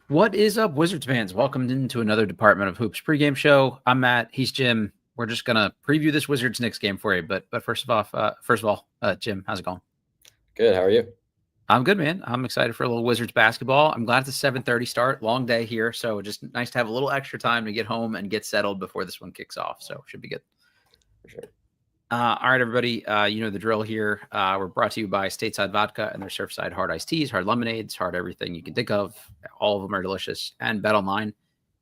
What is up, Wizards fans? Welcome into another Department of Hoops pregame show. I'm Matt. He's Jim. We're just gonna preview this Wizards Knicks game for you. But first of all, Jim, how's it going? Good. How are you? I'm good, man. I'm excited for a little Wizards basketball. I'm glad it's a 7:30 start. Long day here, so just nice to have a little extra time to get home and get settled before this one kicks off. So should be good. For sure. All right, everybody. You know the drill here. We're brought to you by Stateside Vodka and their Surfside hard iced teas, hard lemonades, hard everything you can think of. All of them are delicious. And BetOnline,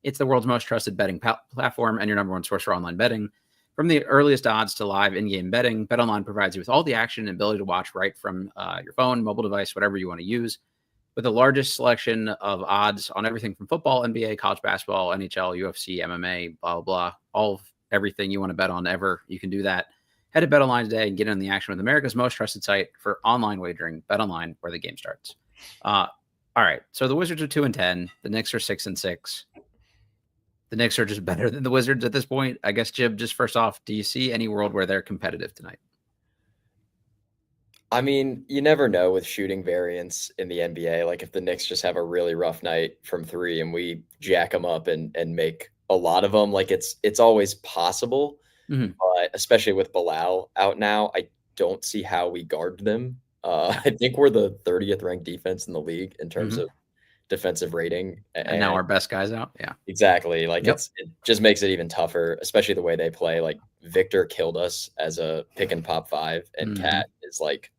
it's the world's most trusted betting platform and your number one source for online betting. From the earliest odds to live in-game betting, BetOnline provides you with all the action and ability to watch right from your phone, mobile device, whatever you want to use. With the largest selection of odds on everything from football, NBA, college basketball, NHL, UFC, MMA, blah, blah, blah, all of everything you want to bet on ever, you can do that. Head to BetOnline today and get in the action with America's most trusted site for online wagering. BetOnline, where the game starts. All right, so the Wizards are 2-10. The Knicks are 6-6. The Knicks are just better than the Wizards at this point. I guess, Jim, just first off, do you see any world where they're competitive tonight? I mean, you never know with shooting variance in the NBA. Like if the Knicks just have a really rough night from three and we jack them up and make a lot of them, like it's always possible. Mm-hmm. But especially with Bilal out now, I don't see how we guard them. I think we're the 30th ranked defense in the league in terms Mm-hmm. of defensive rating. And now our best guys out. Yeah. Exactly. Like Yep. it just makes it even tougher, especially the way they play. Like Victor killed us as a pick and pop five, and Mm-hmm. Cat is like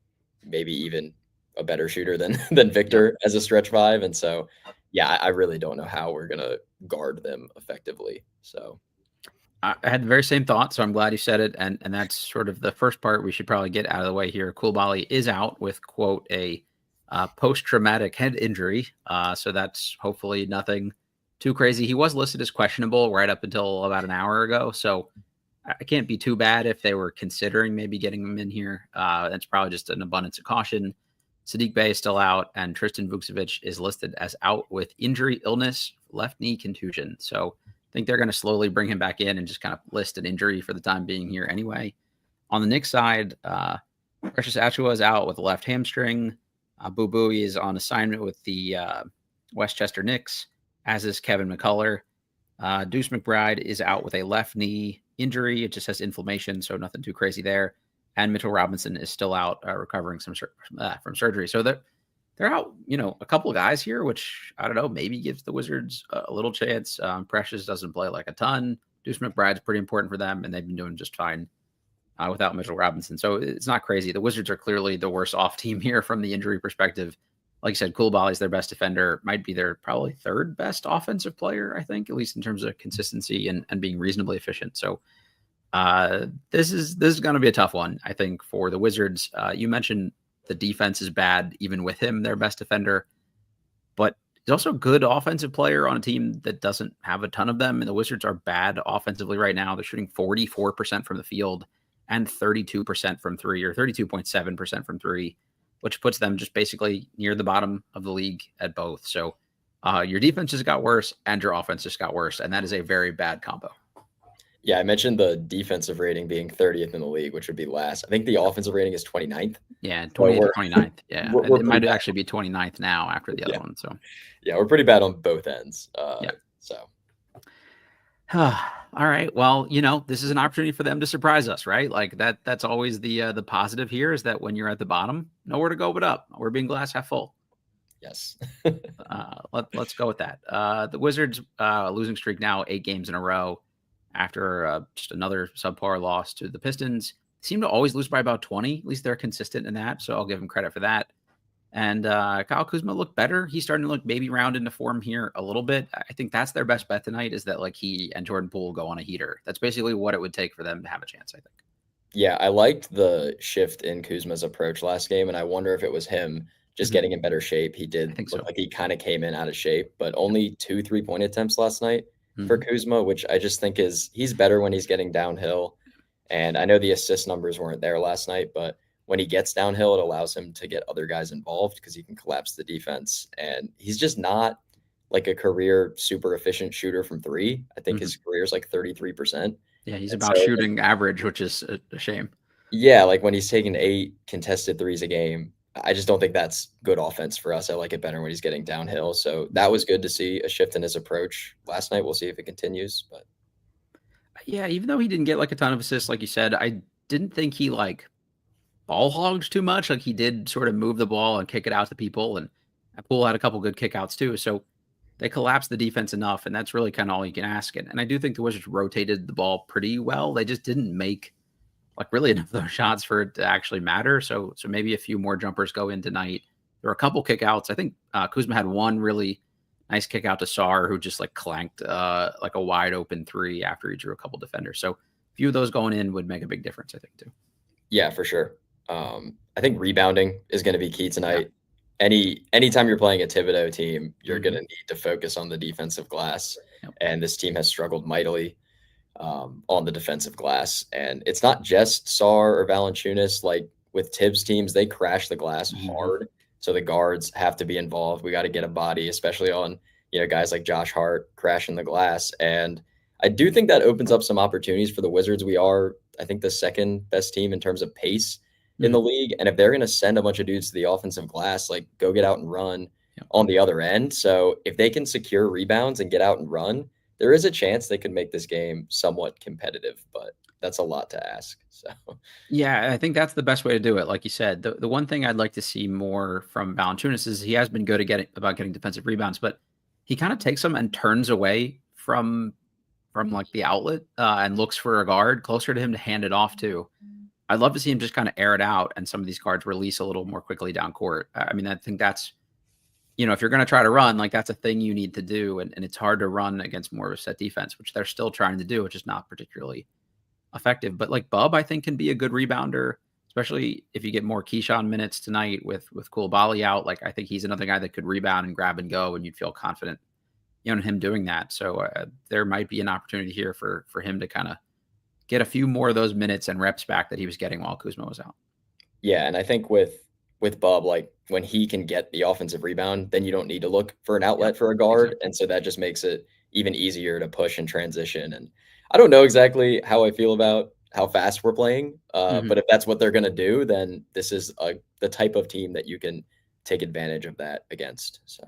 maybe even a better shooter than than Victor Yep. as a stretch five. And so yeah, I really don't know how we're gonna guard them effectively. So I had the very same thought, so I'm glad you said it. And that's sort of the first part we should probably get out of the way here. Koulibaly is out with, quote, a post-traumatic head injury. So that's hopefully nothing too crazy. He was listed as questionable right up until about an hour ago. So I can't be too bad if they were considering maybe getting him in here. That's probably just an abundance of caution. Sadiq Bey is still out, and Tristan Vukcevic is listed as out with injury, illness, left knee contusion. So I think they're going to slowly bring him back in and just kind of list an injury for the time being here anyway. On the Knicks side, Precious Achiuwa is out with a left hamstring. Boo Buie is on assignment with the Westchester Knicks, as is Kevin McCullough. Deuce McBride is out with a left knee injury. It just has inflammation, so nothing too crazy there. And Mitchell Robinson is still out recovering from surgery. So they're out, a couple of guys here, which I don't know, maybe gives the Wizards a little chance. Precious doesn't play like a ton. Deuce McBride's pretty important for them, and they've been doing just fine without Mitchell Robinson. So it's not crazy. The Wizards are clearly the worst off team here from the injury perspective. Like you said, Koulibaly's their best defender, might be their probably third best offensive player, I think, at least in terms of consistency and being reasonably efficient. So this is going to be a tough one, I think, for the Wizards. You mentioned the defense is bad, even with him, their best defender, but he's also a good offensive player on a team that doesn't have a ton of them. And the Wizards are bad offensively right now. They're shooting 44% from the field and 32% from three, or 32.7% from three, which puts them just basically near the bottom of the league at both. So your defense just got worse and your offense just got worse. And that is a very bad combo. yeah, I mentioned the defensive rating being 30th in the league, which would be last. I think the offensive rating is 29th. Yeah, So 28th or 29th. Yeah, we're it might pretty bad. actually be 29th now after the other one. So, Yeah, we're pretty bad on both ends. yeah. So All right. Well, this is an opportunity for them to surprise us, right? Like that's always the positive here, is that when you're at the bottom, nowhere to go but up. We're being glass half full. yes. Let's go with that. The Wizards losing streak now 8 games in a row after just another subpar loss to the Pistons. Seem to always lose by about 20. At least they're consistent in that, so I'll give them credit for that. And Kyle Kuzma looked better. He's starting to look maybe round into form here a little bit. I think that's their best bet tonight, is that like he and Jordan Poole go on a heater. That's basically what it would take for them to have a chance, I think. Yeah, I liked the shift in Kuzma's approach last game, and I wonder if it was him just getting in better shape. He I did think look so. like he kind of came in out of shape, but only 2 3-point attempts last night for Mhm. Kuzma, which I just think he's better when he's getting downhill. And I know the assist numbers weren't there last night, but when he gets downhill, it allows him to get other guys involved because he can collapse the defense. And he's just not like a career super efficient shooter from three. I think Mhm. his career is like 33%. Yeah, he's And about so shooting average, which is a shame. yeah, like when he's taking 8 contested threes a game, I just don't think that's good offense for us. I like it better when he's getting downhill. So that was good to see a shift in his approach last night. We'll see if it continues. But Yeah, even though he didn't get like a ton of assists, like you said, I didn't think he like ball hogged too much. Like he did sort of move the ball and kick it out to people, and Poole had a couple good kickouts too. So they collapsed the defense enough, and that's really kind of all you can ask. And I do think the Wizards rotated the ball pretty well. They just didn't make like really enough of those shots for it to actually matter. So maybe a few more jumpers go in tonight. There were a couple kickouts. I think Kuzma had one really nice kick out to Sar, who just like clanked like a wide open three after he drew a couple defenders. So a few of those going in would make a big difference, I think, too. yeah, for sure. I think rebounding is going to be key Yeah. tonight. Anytime you're playing a Thibodeau team, you're going Mhm. to need to focus on the defensive glass. Yep. And this team has struggled mightily on the defensive glass. And it's not just Sar or Valanciunas. Like with Tibbs teams, they crash the glass Mhm. hard. So the guards have to be involved. We got to get a body, especially on guys like Josh Hart crashing the glass. And I do think that opens up some opportunities for the Wizards. We are, I think, the second best team in terms of pace in the Mhm. league. And if they're going to send a bunch of dudes to the offensive glass, like go get out and run Yep. on the other end. So if they can secure rebounds and get out and run, there is a chance they could make this game somewhat competitive, but that's a lot to ask. So Yeah, I think that's the best way to do it. Like you said, the one thing I'd like to see more from Valanciunas is he has been good at getting defensive rebounds, but he kind of takes them and turns away from like the outlet and looks for a guard closer to him to hand it off to. I'd love to see him just kind of air it out and some of these guards release a little more quickly down court. I mean, I think that's, if you're going to try to run, like that's a thing you need to do. And it's hard to run against more of a set defense, which they're still trying to do, which is not particularly effective. But like Bub, I think can be a good rebounder, especially if you get more Keyshawn minutes tonight with Koulibaly out. Like I think he's another guy that could rebound and grab and go, and you'd feel confident, in him doing that. So there might be an opportunity here for him to kind of get a few more of those minutes and reps back that he was getting while Kuzma was out. yeah, and I think with Bub, like when he can get the offensive rebound, then you don't need to look for an Yep, outlet for a guard, exactly. and so that just makes it even easier to push and transition. And I don't know exactly how I feel about how fast we're playing, Hmm. but if that's what they're going to do, then this is the type of team that you can take advantage of that against. So.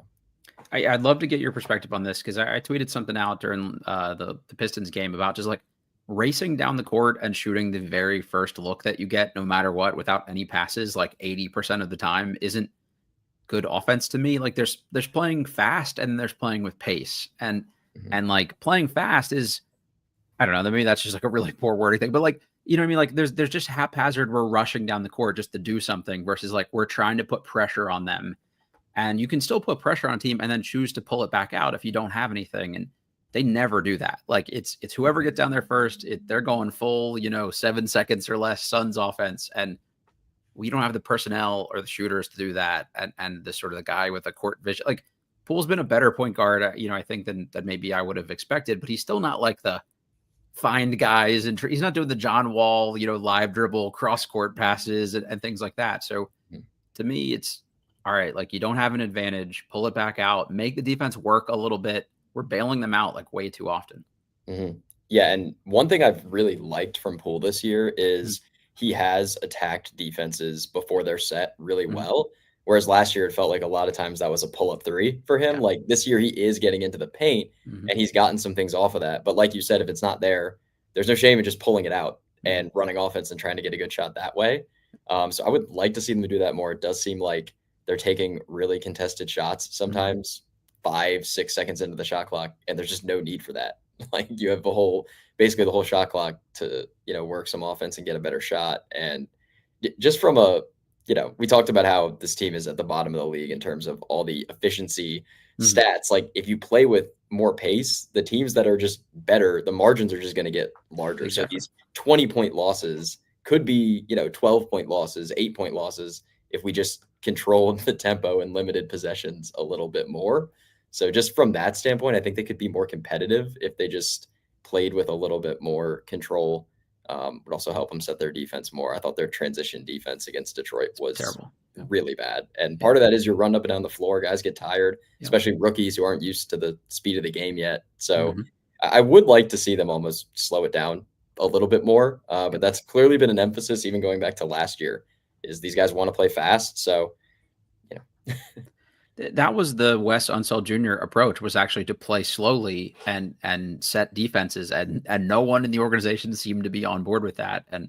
I'd love to get your perspective on this because I tweeted something out during the Pistons game about just like racing down the court and shooting the very first look that you get, no matter what, without any passes, like 80% of the time, isn't good offense to me. Like there's playing fast and there's playing with pace, and Mhm. and like playing fast is, I don't know. Maybe that's just like a really poor wording thing, but like, you know what I mean? Like there's just haphazard. We're rushing down the court just to do something versus like we're trying to put pressure on them, and you can still put pressure on a team and then choose to pull it back out if you don't have anything. And they never do that. Like it's whoever gets down there first. They're going full, 7 seconds or less Suns offense, and we don't have the personnel or the shooters to do that. And the sort of the guy with a court vision, like Poole's been a better point guard, I think than maybe I would have expected, but he's still not like the find guys, and he's not doing the John Wall, live dribble, cross court passes and things like that. So to me, it's all right. Like you don't have an advantage, pull it back out, make the defense work a little bit. We're bailing them out like way too often. Mhm. Yeah, and one thing I've really liked from Poole this year Mhm. is he has attacked defenses before they're set really Mhm. well. Whereas last year, it felt like a lot of times that was a pull up three for him. Yeah. Like this year, he is getting into the paint Mhm. and he's gotten some things off of that. But like you said, if it's not there, there's no shame in just pulling it out Mhm. and running offense and trying to get a good shot that way. So I would like to see them do that more. It does seem like they're taking really contested shots Mhm. sometimes 5, 6 seconds into the shot clock, and there's just no need for that. Like you have basically the whole shot clock to work some offense and get a better shot. And just from we talked about how this team is at the bottom of the league in terms of all the efficiency Mhm. stats. Like if you play with more pace, the teams that are just better, the margins are just going to get larger. So Exactly. these 20-point losses could be 12-point losses, 8-point losses if we just controlled the tempo and limited possessions a little bit more. So just from that standpoint, I think they could be more competitive if they just played with a little bit more control. Would also help them set their defense more. I thought their transition defense against Detroit It's was terrible. Yep. really bad. And Yep. part of that is you're run up and down the floor. Guys get tired, Yep. especially rookies who aren't used to the speed of the game yet. So Mhm. I would like to see them almost slow it down a little bit more. But Yep. that's clearly been an emphasis even going back to last year is these guys want to play fast. So, you know, That was the Wes Unseld Jr. approach, was actually to play slowly and set defenses, and no one in the organization seemed to be on board with that. And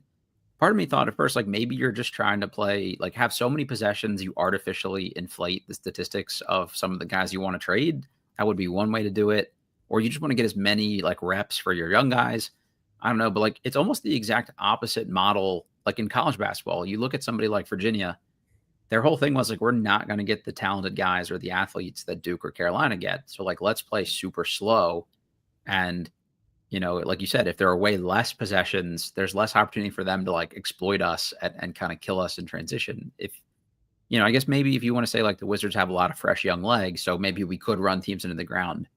part of me thought at first, like, maybe you're just trying to play, like, have so many possessions you artificially inflate the statistics of some of the guys you want to trade. That would be one way to do it. Or you just want to get as many like reps for your young guys. I don't know, but like it's almost the exact opposite model. Like in college basketball, you look at somebody like Virginia, their whole thing was like, we're not going to get the talented guys or the athletes that Duke or Carolina get. So like, let's play super slow. And, like you said, if there are way less possessions, there's less opportunity for them to like exploit us and kind of kill us in transition. If, I guess maybe if you want to say like the Wizards have a lot of fresh young legs, so maybe we could run teams into the ground.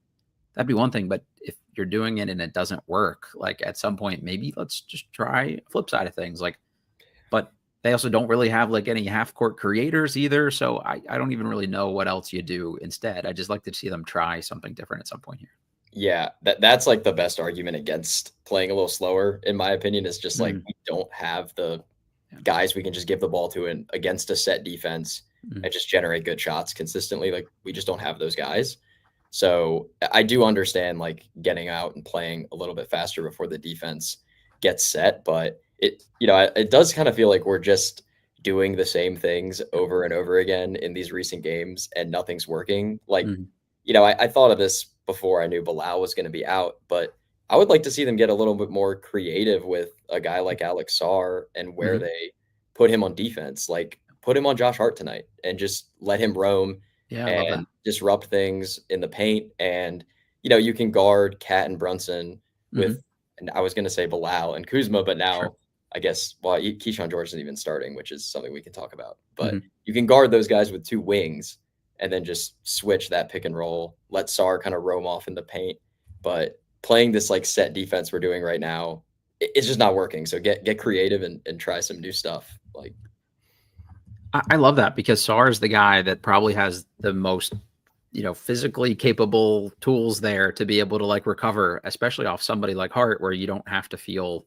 That'd be one thing. But if you're doing it and it doesn't work, like at some point, maybe let's just try flip side of things. Like, but they also don't really have like any half court creators either. So I don't even really know what else you do instead. I just like to see them try something different at some point here. Yeah, that's like the best argument against playing a little slower, in my opinion, is just like we don't have the guys we can just give the ball to and against a set defense and just generate good shots consistently. Like we just don't have those guys. So I do understand like getting out and playing a little bit faster before the defense gets set, but it does kind of feel like we're just doing the same things over and over again in these recent games and nothing's working. Like, I thought of this before I knew Bilal was going to be out, but I would like to see them get a little bit more creative with a guy like Alex Sarr and where they put him on defense. Like put him on Josh Hart tonight and just let him roam I love that. and disrupt things in the paint. And, you can guard Cat and Brunson with, and I was going to say Bilal and Kuzma, but now I guess, Keyshawn George isn't even starting, which is something we can talk about. But you can guard those guys with two wings and then just switch that pick and roll, let Sarr kind of roam off in the paint. But playing this like set defense we're doing right now, it's just not working. So get creative and try some new stuff. Like, I love that because Sarr is the guy that probably has the most, physically capable tools there to be able to like recover, especially off somebody like Hart, where you don't have to feel,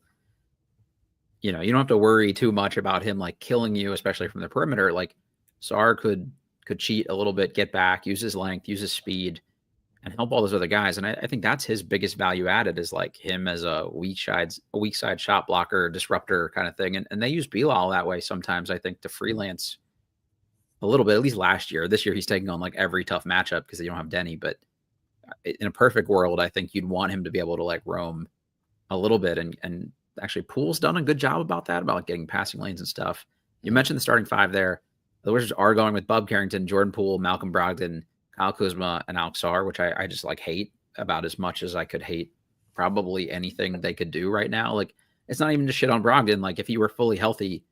you don't have to worry too much about him like killing you, especially from the perimeter. Like Sarr could cheat a little bit, get back, use his length, use his speed, and help all those other guys. And I think that's his biggest value added is like him as a weak side shot blocker, disruptor kind of thing. And they use Bilal that way sometimes, I think, to freelance a little bit, at least last year. This year he's taking on like every tough matchup because they don't have Denny. But in a perfect world, I think you'd want him to be able to like roam a little bit. And actually Poole's done a good job about that, about like getting passing lanes and stuff. You mentioned the starting five there. The Wizards are going with Bub Carrington, Jordan Poole, Malcolm Brogdon, Kyle Kuzma, and Alex Sarr, which I just like hate about as much as I could hate probably anything they could do right now. Like it's not even just shit on Brogdon. Like if he were fully healthy,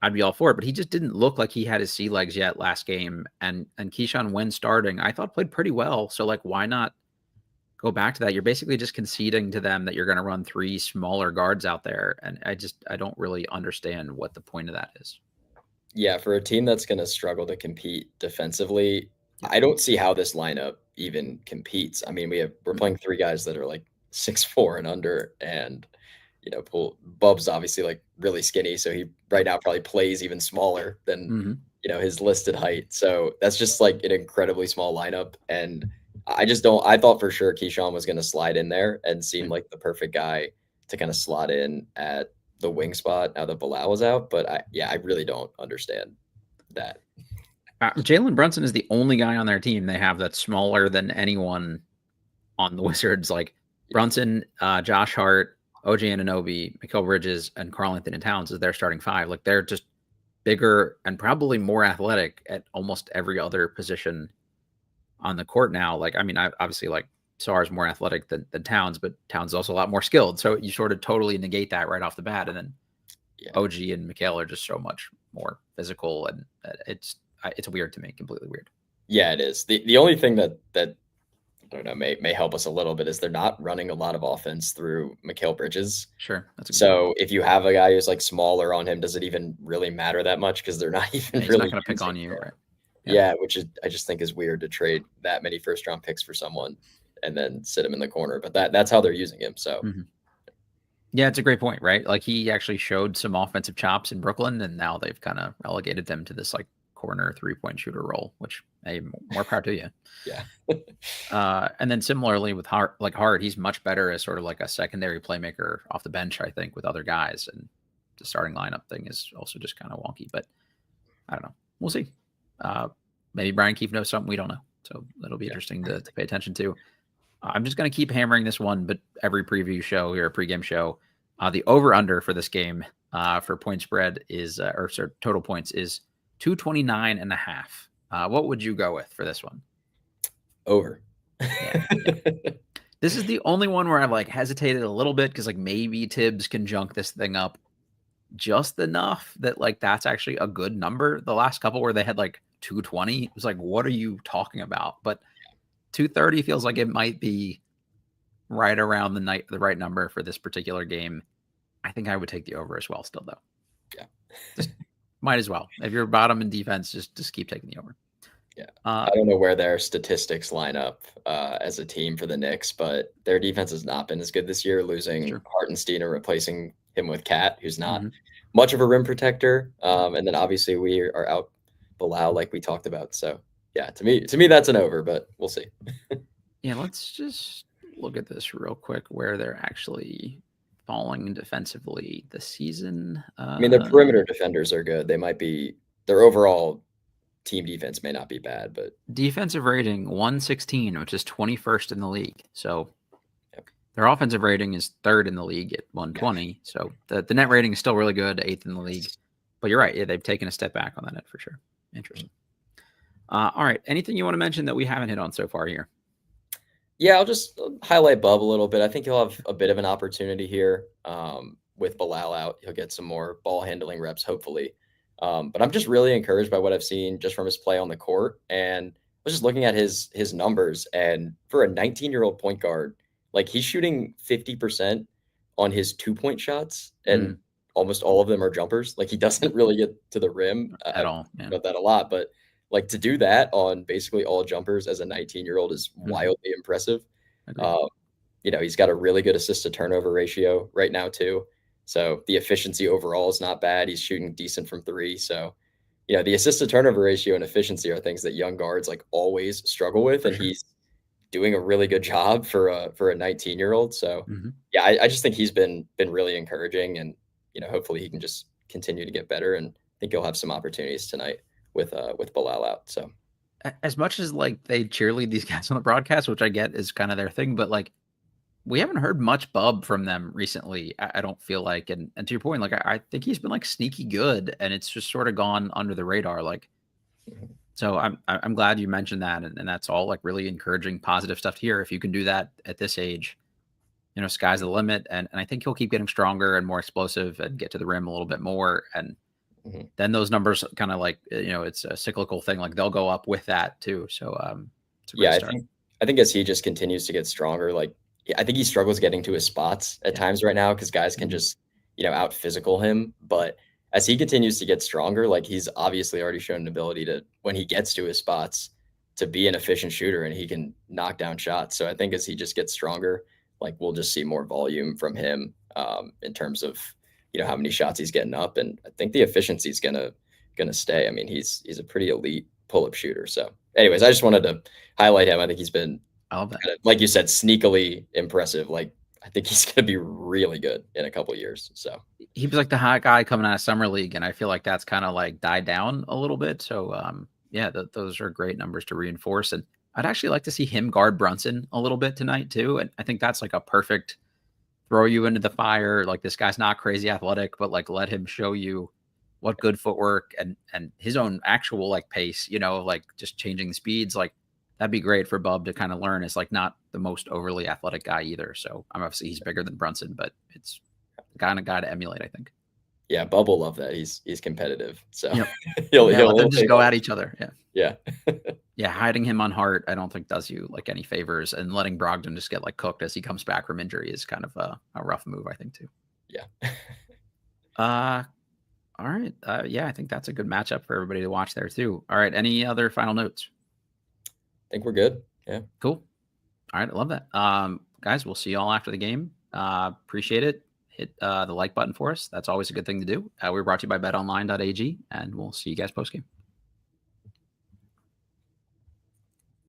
I'd be all for it. But he just didn't look like he had his sea legs yet last game. And Keyshawn, when starting, I thought played pretty well. So like, why not go back to that? You're basically just conceding to them that you're going to run three smaller guards out there. And I don't really understand what the point of that is. Yeah, for a team that's going to struggle to compete defensively, I don't see how this lineup even competes. I mean, we're playing three guys that are like 6'4" and under, and Bub's obviously like really skinny, so he right now probably plays even smaller than his listed height. So that's just like an incredibly small lineup, and I thought for sure Keyshawn was going to slide in there and seem like the perfect guy to kind of slot in at the wing spot now that Bilal was out. But I really don't understand that. Jalen Brunson is the only guy on their team they have that's smaller than anyone on the Wizards. Like Brunson, Josh Hart, OG Anunoby, Mikal Bridges, and Karl-Anthony Towns is their starting five. Like they're just bigger and probably more athletic at almost every other position on the court now. Like, I mean, obviously like Sarr is more athletic than Towns, but Towns is also a lot more skilled. So you sort of totally negate that right off the bat. And then OG and Mikal are just so much more physical, and it's weird to me, completely weird. Yeah, it is. The only thing that I don't know may help us a little bit is they're not running a lot of offense through Mikal Bridges. Sure, that's so if you have a guy who's like smaller on him, does it even really matter that much? Because they're not even he's really not going to pick on you, right? Yeah, which is I just think is weird to trade that many first round picks for someone and then sit him in the corner. But that's how they're using him. So. Yeah, it's a great point, right? Like he actually showed some offensive chops in Brooklyn, and now they've kind of relegated them to this like corner 3-point shooter role, which hey, more power to you. Yeah. And then similarly with Hart, he's much better as sort of like a secondary playmaker off the bench, I think, with other guys. And the starting lineup thing is also just kind of wonky, but I don't know. We'll see. Maybe Brian Keefe knows something we don't know. So that'll be interesting to pay attention to. I'm just going to keep hammering this one, but every preview show or pregame show, the over-under for this game for point spread is, total points is 229.5. What would you go with for this one? Over. Yeah. This is the only one where I've like hesitated a little bit because like maybe Tibbs can junk this thing up just enough that like that's actually a good number. The last couple where they had like 220, it was like, what are you talking about? But 230 feels like it might be right around the right number for this particular game. I think I would take the over as well still, though. Yeah. Just might as well. If you're bottom in defense, just keep taking the over. Yeah. I don't know where their statistics line up as a team for the Knicks, but their defense has not been as good this year, losing Hartenstein and replacing him with Cat, who's not much of a rim protector. And then obviously we are out Bilal like we talked about. So yeah, to me that's an over, but we'll see. Yeah, let's just look at this real quick where they're actually falling defensively this season. I mean, their perimeter defenders are good. They might be their overall team defense may not be bad, but defensive rating 116, which is 21st in the league. So their offensive rating is third in the league at 120. So the net rating is still really good, eighth in the league. But you're right. Yeah, they've taken a step back on that net for sure. Interesting. All right. Anything you want to mention that we haven't hit on so far here? Yeah, I'll just highlight Bub a little bit. I think he'll have a bit of an opportunity here with Bilal out. He'll get some more ball handling reps, hopefully. But I'm just really encouraged by what I've seen just from his play on the court. And I was just looking at his numbers. And for a 19-year-old point guard, like he's shooting 50% on his 2-point shots, and almost all of them are jumpers. Like he doesn't really get to the rim at all. Yeah. About that a lot, but like to do that on basically all jumpers as a 19-year-old is wildly impressive. He's got a really good assist to turnover ratio right now too. So the efficiency overall is not bad. He's shooting decent from three. So, the assist to turnover ratio and efficiency are things that young guards like always struggle with. And he's doing a really good job for a 19-year-old. So yeah, I just think he's been really encouraging, and, hopefully he can just continue to get better. And I think he'll have some opportunities tonight with Bilal out. So as much as like they cheerlead these guys on the broadcast, which I get is kind of their thing, but like we haven't heard much Bub from them recently. I don't feel like, and to your point, like I think he's been like sneaky good, and it's just sort of gone under the radar. Like, so I'm glad you mentioned that, and that's all like really encouraging, positive stuff to hear. If you can do that at this age, sky's the limit, and I think he'll keep getting stronger and more explosive and get to the rim a little bit more, and then those numbers kind of like, it's a cyclical thing. Like they'll go up with that too. So, it's a great start. I think as he just continues to get stronger, like I think he struggles getting to his spots at times right now because guys can just, out physical him. But as he continues to get stronger, like he's obviously already shown an ability to, when he gets to his spots, to be an efficient shooter, and he can knock down shots. So I think as he just gets stronger, like we'll just see more volume from him in terms of, how many shots he's getting up. And I think the efficiency is gonna stay. I mean, he's a pretty elite pull-up shooter. So anyways, I just wanted to highlight him. I think he's been, like you said, sneakily impressive. Like I think he's going to be really good in a couple of years. So he was like the hot guy coming out of summer league, and I feel like that's kind of like died down a little bit. So those are great numbers to reinforce. And I'd actually like to see him guard Brunson a little bit tonight too. And I think that's like a perfect throw you into the fire. Like this guy's not crazy athletic, but like let him show you what good footwork and his own actual like pace, like just changing the speeds. Like that'd be great for Bub to kind of learn. It's like not the most overly athletic guy either. So obviously he's bigger than Brunson, but it's the kind of guy to emulate, I think. Yeah, Bub will love that. He's competitive. So he'll let them just go at each other. Yeah. Yeah, hiding him on Hart, I don't think does you like any favors, and letting Brogdon just get like cooked as he comes back from injury is kind of a rough move, I think, too. Yeah. All right. Yeah, I think that's a good matchup for everybody to watch there too. All right. Any other final notes? I think we're good. Yeah. Cool. All right. I love that. Guys, we'll see you all after the game. Appreciate it. hit the like button for us. That's always a good thing to do. We're brought to you by betonline.ag, and we'll see you guys post game.